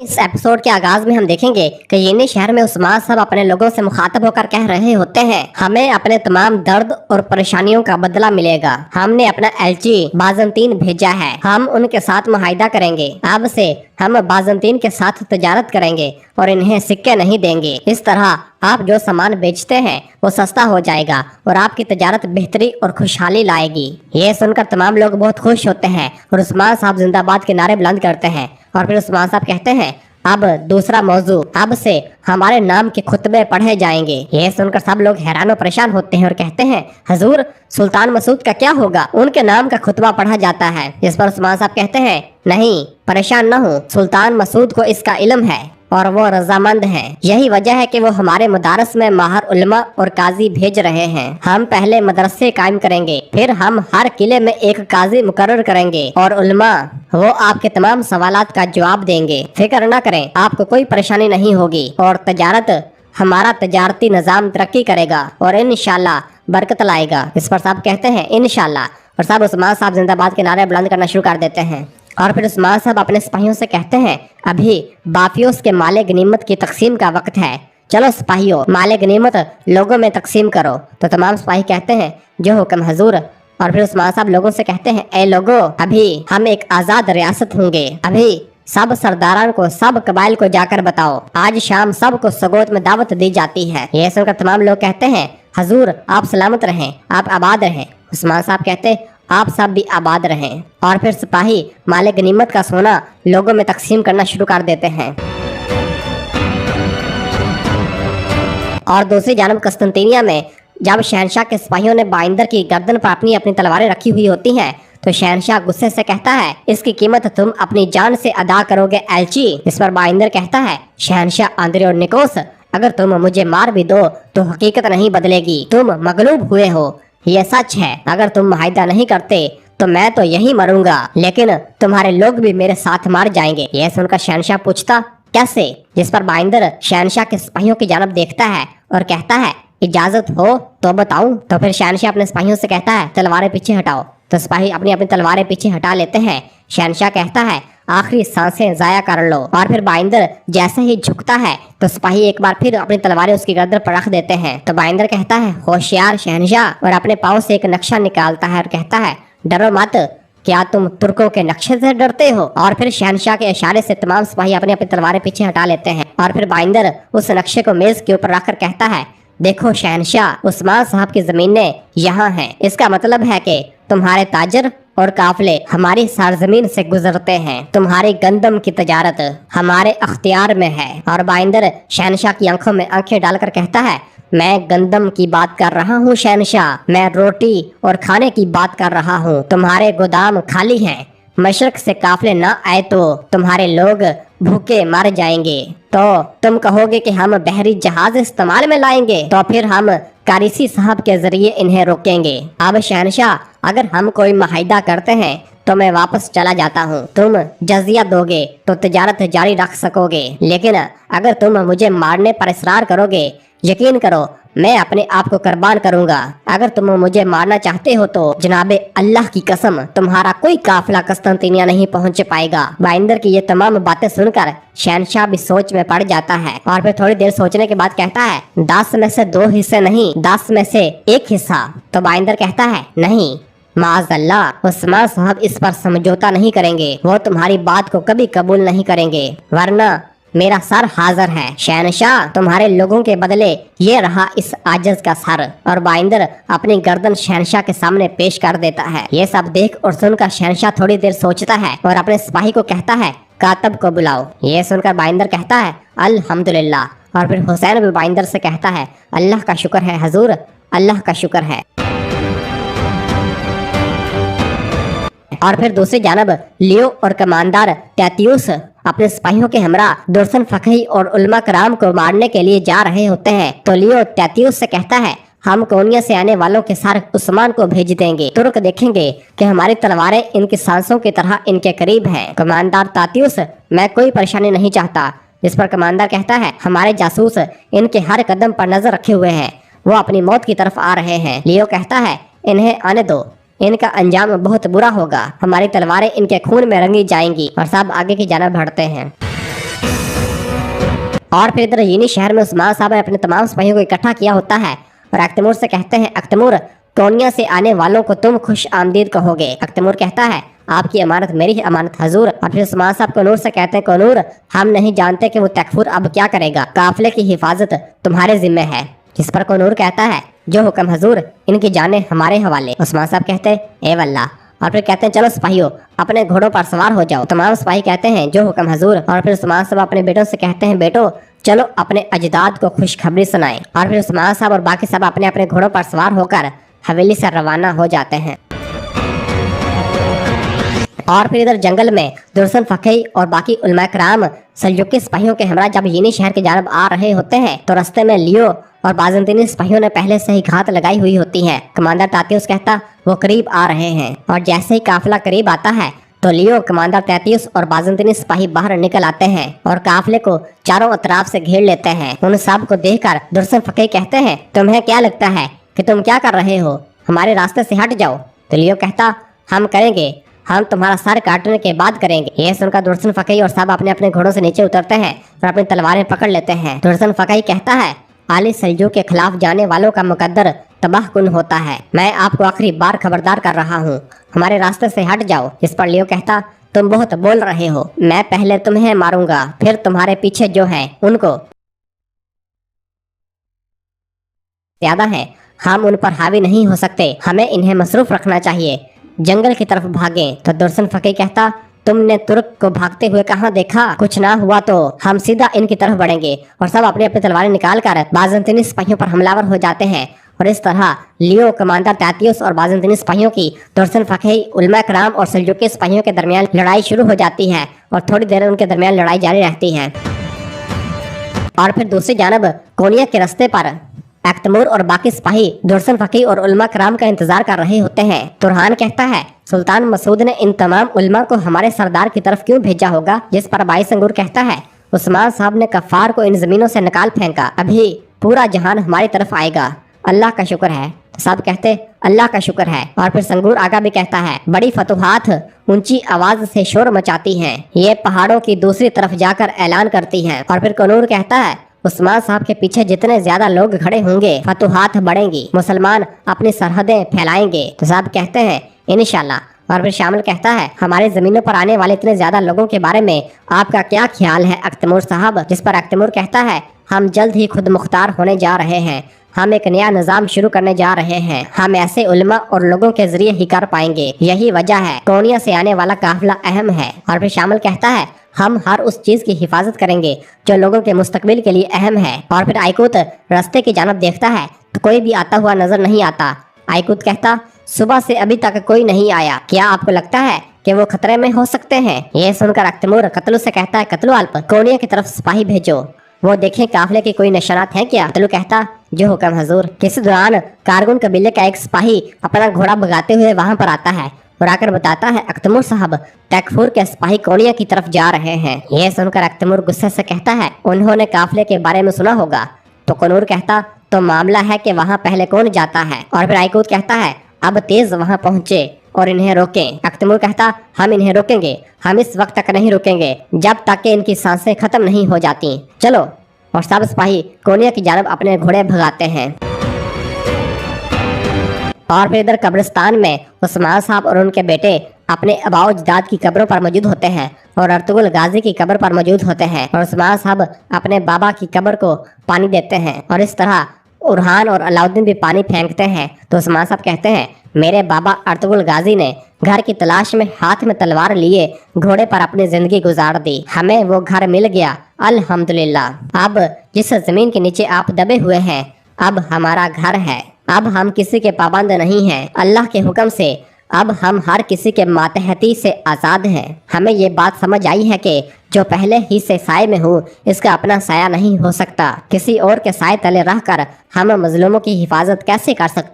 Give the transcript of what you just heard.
इस एपिसोड के आगाज में हम देखेंगे कि यीनी शहर में उस्मान साहब अपने लोगों से मुखातब होकर कह रहे होते हैं, हमें अपने तमाम दर्द और परेशानियों का बदला मिलेगा। हमने अपना एलची बाजंतीन भेजा है, हम उनके साथ मुआहिदा करेंगे। अब से हम बाजंतीन के साथ तजारत करेंगे और इन्हें सिक्के नहीं देंगे। इस तरह आप जो सामान बेचते हैं वो सस्ता हो जाएगा और आपकी तजारत बेहतरी और खुशहाली लाएगी। ये सुनकर तमाम लोग बहुत खुश होते हैं और उस्मान साहब जिंदाबाद के नारे बुलंद करते हैं। और फिर उस्मान साहब कहते हैं, अब दूसरा मौजू, अब से हमारे नाम के खुतबे पढ़े जाएंगे। ये सुनकर सब लोग हैरान और परेशान होते हैं और कहते हैं, हजूर सुल्तान मसूद का क्या होगा? उनके नाम का खुतबा पढ़ा जाता है। इस पर उस्मान साहब कहते हैं, नहीं परेशान न हो, सुल्तान मसूद को इसका इल्म है और वो रजामंद हैं। यही वजह है कि वो हमारे मदारस में माहर उलमा और काजी भेज रहे हैं। हम पहले मदरसे कायम करेंगे, फिर हम हर किले में एक काजी मुकर्रर करेंगे और उलमा वो आपके तमाम सवालात का जवाब देंगे। फिक्र न करें, आपको कोई परेशानी नहीं होगी और तजारत हमारा तजारती निजाम तरक्की करेगा और इंशाल्लाह बरकत लाएगा। इस पर साहब कहते हैं इंशाल्लाह, और साहब उस्मान साहब जिंदाबाद के नारे बुलंद करना शुरू कर देते हैं। और फिर उस्मान साहब अपने सिपाहियों से कहते हैं, अभी बाफियोस के माले गनीमत की तकसीम का वक्त है, चलो सिपाहियों माले गनीमत लोगों में तकसीम करो। तो तमाम सिपाही कहते हैं, जो हुक्म हजूर। और फिर उस्मान साहब लोगों से कहते हैं, ए लोगों, अभी हम एक आजाद रियासत होंगे, अभी सब सरदारान को, सब कबाइल को जाकर बताओ, आज शाम सबको सगोत में दावत दी जाती है। ये सुनकर तमाम लोग कहते हैं, हजूर आप सलामत रहें, आप आबाद रहें। उस्मान साहब कहते, आप सब भी आबाद रहें। और फिर सिपाही माले गनीमत का सोना लोगों में तकसीम करना शुरू कर देते हैं। और दूसरी जानब कस्तंतीनिया में जब शहनशाह के सिपाहियों ने बाइंदर की गर्दन पर अपनी अपनी तलवारें रखी हुई होती हैं, तो शहनशाह गुस्से से कहता है, इसकी कीमत तुम अपनी जान से अदा करोगे एलची। इस पर बाइंदर कहता है, शहनशाह आंद्रे और निकोस, अगर तुम मुझे मार भी दो तो हकीकत नहीं बदलेगी, तुम मगलूब हुए हो, ये सच है। अगर तुम मुआहिदा नहीं करते तो मैं तो यही मरूंगा, लेकिन तुम्हारे लोग भी मेरे साथ मार जाएंगे। यह सुनकर शहनशाह पूछता, कैसे? जिस पर बाइंदर शहनशाह के सिपाहियों की जानब देखता है और कहता है, इजाजत हो तो बताऊं। तो फिर शहनशाह अपने सिपाहियों से कहता है, तलवारें पीछे हटाओ। तो सिपाही अपनी अपनी तलवारें पीछे हटा लेते हैं। शहनशाह कहता है, आखिरी सांसें जाया कर लो। और फिर बाइंदर जैसे ही झुकता है तो सिपाही एक बार फिर अपनी तलवारें उसकी गर्दन पर रख देते हैं। तो बाइंदर कहता है, होशियार शहनशाह, और अपने पाँव से एक नक्शा निकालता है और कहता है, डरो मत, क्या तुम तुर्कों के नक्शे से डरते हो? और फिर शहनशाह के इशारे से तमाम सिपाही अपनी अपनी तलवारें पीछे हटा लेते हैं। और फिर बाइंदर उस नक्शे को मेज के ऊपर रखकर कहता है, देखो शहनशाह, उस्मान साहब की जमीनें यहाँ हैं। इसका मतलब है कि तुम्हारे ताजर और काफले हमारी सरजमीन से गुजरते हैं, तुम्हारी गंदम की तजारत हमारे अख्तियार में है। और बाइंदर शहनशाह की आंखों में आंखें डालकर कहता है, मैं गंदम की बात कर रहा हूँ शहनशाह, मैं रोटी और खाने की बात कर रहा हूँ। तुम्हारे गोदाम खाली हैं, मशरक से काफले न आए तो तुम्हारे लोग भूखे मर जाएंगे। तो तुम कहोगे कि हम बहरी जहाज इस्तेमाल में लाएंगे, तो फिर हम कारिसी साहब के जरिए इन्हें रोकेंगे। अब शहनशाह, अगर हम कोई मुआहिदा करते हैं तो मैं वापस चला जाता हूँ, तुम जजिया दोगे तो तजारत जारी रख सकोगे, लेकिन अगर तुम मुझे मारने पर इसरार करोगे, यकीन करो मैं अपने आप को कुर्बान करूंगा। अगर तुम मुझे मारना चाहते हो तो जनाबे अल्लाह की कसम तुम्हारा कोई काफिला कस्तंतीनिया नहीं पहुंच पाएगा। बाइंदर की ये तमाम बातें सुनकर शहनशाह भी सोच में पड़ जाता है और फिर थोड़ी देर सोचने के बाद कहता है, 10 में से 2 हिस्से नहीं, 10 में से 1 हिस्सा। तो बाइंदर कहता है, नहीं माज़अल्लाह, उस्मान साहब इस पर समझौता नहीं करेंगे, वो तुम्हारी बात को कभी कबूल नहीं करेंगे, वरना मेरा सर हाजिर है। शहनशाह, तुम्हारे लोगों के बदले ये रहा इस आजज का सर। और बाइंदर अपनी गर्दन शहनशाह के सामने पेश कर देता है। ये सब देख और सुनकर शहनशाह थोड़ी देर सोचता है और अपने सिपाही को कहता है, कातब को बुलाओ। ये सुनकर बाइंदर कहता है, अल्हम्दुलिल्लाह। और फिर हुसैन भी बाइंदर से कहता है, अल्लाह का शुक्र है हजूर, अल्लाह का शुक्र है। और फिर दूसरी जानब लियो और कमांडर तैतियुस अपने सिपाहियों के हमरा दुर्सन फकही और उलमा कराम को मारने के लिए जा रहे होते हैं। तो लियो तैतियुस से कहता है, हम कोनिया से आने वालों के सर उस्मान को भेज देंगे, तुर्क देखेंगे कि हमारी तलवारें इनकी सांसों की तरह इनके करीब हैं। कमांडर तैतियुस, मैं कोई परेशानी नहीं चाहता। जिस पर कमांडर कहता है, हमारे जासूस इनके हर कदम पर नजर रखे हुए हैं, वो अपनी मौत की तरफ आ रहे हैं। लियो कहता है, इन्हें आने दो, इनका अंजाम बहुत बुरा होगा, हमारी तलवारें इनके खून में रंगी जाएंगी। और सब आगे की जानब बढ़ते हैं। और फिर इधर यीनी शहर में उस्मान साहब ने अपने तमाम सिपाहियों को इकट्ठा किया होता है और अख्तमूर से कहते हैं, अख्तमूर कोनिया से आने वालों को तुम खुश आमदीद कहोगे। अख्तमूर कहता है, आपकी अमानत मेरी ही अमानत हजूर। और फिर उस्मान साहब कनूर से कहते हैं, कनूर हम नहीं जानते कि वो तकफूर अब क्या करेगा, काफिले की हिफाजत तुम्हारे जिम्मे है। जिस पर कनूर कहता है, जो हुक्म हजूर, इनकी जानें हमारे हवाले। उस्मान साहब कहते हैं, ए वल्लाह। और फिर कहते हैं, चलो सिपाहियों अपने घोड़ों पर सवार हो जाओ। तमाम सिपाही कहते हैं, जो हुक्म हजूर। और फिर उस्मान साहब अपने बेटों से कहते हैं, बेटो चलो अपने अजदाद को खुशखबरी सुनाएं। और फिर उस्मान साहब और बाकी सब अपने अपने घोड़ों पर सवार होकर हवेली से रवाना हो जाते हैं। और फिर इधर जंगल में दुर्सन फकी और बाकी उलमा कराम सल्जुकी सिपाहियों के हमरा जब यीनी शहर की जानब आ रहे होते हैं तो रास्ते में लियो और बाज़ंतीनी सिपाहियों ने पहले से ही घात लगाई हुई होती है। कमांडर तातियुस कहता, वो करीब आ रहे हैं। और जैसे ही काफिला करीब आता है तो लियो, कमांडर तातियुस और बाज़ंतीनी सिपाही बाहर निकल आते हैं और काफिले को चारों अतराफ से घेर लेते हैं। उन सब को देखकर दुर्सन फकी कहते हैं, तुम्हें क्या लगता है कि तुम क्या कर रहे हो, हमारे रास्ते से हट जाओ। तो लियो कहता, हम करेंगे, हम तुम्हारा सर काटने के बाद करेंगे। ये सुनकर दुर्सन फकी और सब अपने अपने घोड़ों से नीचे उतरते हैं और अपनी तलवारें पकड़ लेते हैं। दुर्सन फकी कहता है, आली सल्जूक के खिलाफ जाने वालों का मुकद्दर तबाह कुन होता है। मैं आपको आखिरी बार खबरदार कर रहा हूँ, हमारे रास्ते से हट जाओ। इस पर लियो कहता, तुम बहुत बोल रहे हो, मैं पहले तुम्हें मारूंगा, फिर तुम्हारे पीछे जो हैं उनको। ज्यादा है, हम उन पर हावी नहीं हो सकते, हमें इन्हें मसरूफ रखना चाहिए। जंगल की तरफ भागें। तो दुर्सन फकी कहता, तुमने तुर्क को भागते हुए कहाँ देखा, कुछ ना हुआ तो हम सीधा इनकी तरफ बढ़ेंगे। और सब अपनी अपनी तलवारें निकाल कर बाज़ंतीनी सिपाहियों पर हमलावर हो जाते हैं। और इस तरह लियो, कमांडर तातियुस और बाज़ंतीनी सिपाहियों की दुर्सन फकी, उलमा कराम और सल्जुकी सिपाहियों के दरमियान लड़ाई शुरू हो जाती है और थोड़ी देर उनके दरमियान लड़ाई जारी रहती है। और फिर दूसरी जानब कोनिया के रास्ते पर अख्तमूर और बाकी सिपाही दुर्सन फकी और उलमा कराम का इंतजार कर रहे होते हैं। तुरहान कहता है, सुल्तान मसूद ने इन तमाम उलमा को हमारे सरदार की तरफ क्यों भेजा होगा। जिस पर बाई संगूर कहता है, उस्मान साहब ने कफ़ार को इन जमीनों से निकाल फेंका, अभी पूरा जहान हमारी तरफ आएगा, अल्लाह का शुक्र है। तो सब कहते, अल्लाह का शुक्र है। और फिर संगूर आगा भी कहता है, बड़ी फतुहात ऊंची आवाज से शोर मचाती हैं, ये पहाड़ों की दूसरी तरफ जाकर ऐलान करती हैं। और फिर कनूर कहता है, उस्मान साहब के पीछे जितने ज्यादा लोग खड़े होंगे फतुहात बढ़ेंगी, मुसलमान अपनी सरहदें फैलाएंगे। तो साहब कहते हैं, इंशाल्लाह। और फिर शामिल कहता है, हमारे जमीनों पर आने वाले इतने ज्यादा लोगों के बारे में आपका क्या ख्याल है अख्तमूर साहब। जिस पर अख्तमूर कहता है, हम जल्द ही खुद मुख्तार होने जा रहे हैं, हम एक नया निजाम शुरू करने जा रहे हैं, हम ऐसे उलमा और लोगों के जरिए ही कर पाएंगे, यही वजह है कोनिया से आने वाला काफिला अहम है। और फिर शामिल कहता है, हम हर उस चीज की हिफाजत करेंगे जो लोगों के मुस्तकबिल के लिए अहम है। और फिर आइकुत रास्ते की जानब देखता है तो कोई भी आता हुआ नजर नहीं आता। आइकुत कहता, सुबह से अभी तक कोई नहीं आया, क्या आपको लगता है कि वो खतरे में हो सकते हैं। ये सुनकर अख्तमूर कत्लू से कहता है, कत्लू अल्प कोनिया की तरफ सिपाही भेजो, वो देखें काफिले की कोई निशानात है क्या। कत्लू कहता, जो हुक्म हजूर। किसी दौरान कारगुन कबीले का एक सिपाही अपना घोड़ा भगाते हुए वहां पर आता है और आकर बताता है, अख्तमूर साहब तकफूर के सिपाही कोनिया की तरफ जा रहे हैं। यह सुनकर अख्तमूर गुस्से से कहता है, उन्होंने काफिले के बारे में सुना होगा। तो कनूर कहता, तो मामला है कि वहाँ पहले कौन जाता है। और फिर आइकूत कहता है, अब तेज वहाँ पहुँचे और इन्हें रोकें। अख्तमूर कहता, हम इन्हें रोकेंगे, हम इस वक्त तक नहीं रुकेंगे जब तक कि इनकी सांसें खत्म नहीं हो जाती। चलो। और सब सिपाही कोनिया की जानब अपने घोड़े भगाते हैं। और फिर इधर कब्रिस्तान में उस्मान साहब और उनके बेटे अपने आबाओ अजदाद की कब्रों पर मौजूद होते हैं और अर्तुगरुल गाजी की कब्र पर मौजूद होते हैं और उस्मान साहब अपने बाबा की कब्र को पानी देते हैं और इस तरह उरहान और अलाउद्दीन भी पानी फेंकते हैं। तो उस्मान साहब कहते हैं, मेरे बाबा अर्तुगरुल गाजी ने घर की तलाश में हाथ में तलवार लिए घोड़े पर अपनी जिंदगी गुजार दी, हमें वो घर मिल गया अल्हम्दुलिल्लाह। अब जिस जमीन के नीचे आप दबे हुए हैं अब हमारा घर है, अब हम किसी के पाबंद नहीं हैं, अल्लाह के हुक्म से अब हम हर किसी के मातहती से आज़ाद हैं। हमें ये बात समझ आई है कि जो पहले ही से साए में हो इसका अपना साया नहीं हो सकता, किसी और के साए तले रहकर हम मजलूमों की हिफाजत कैसे कर सकते।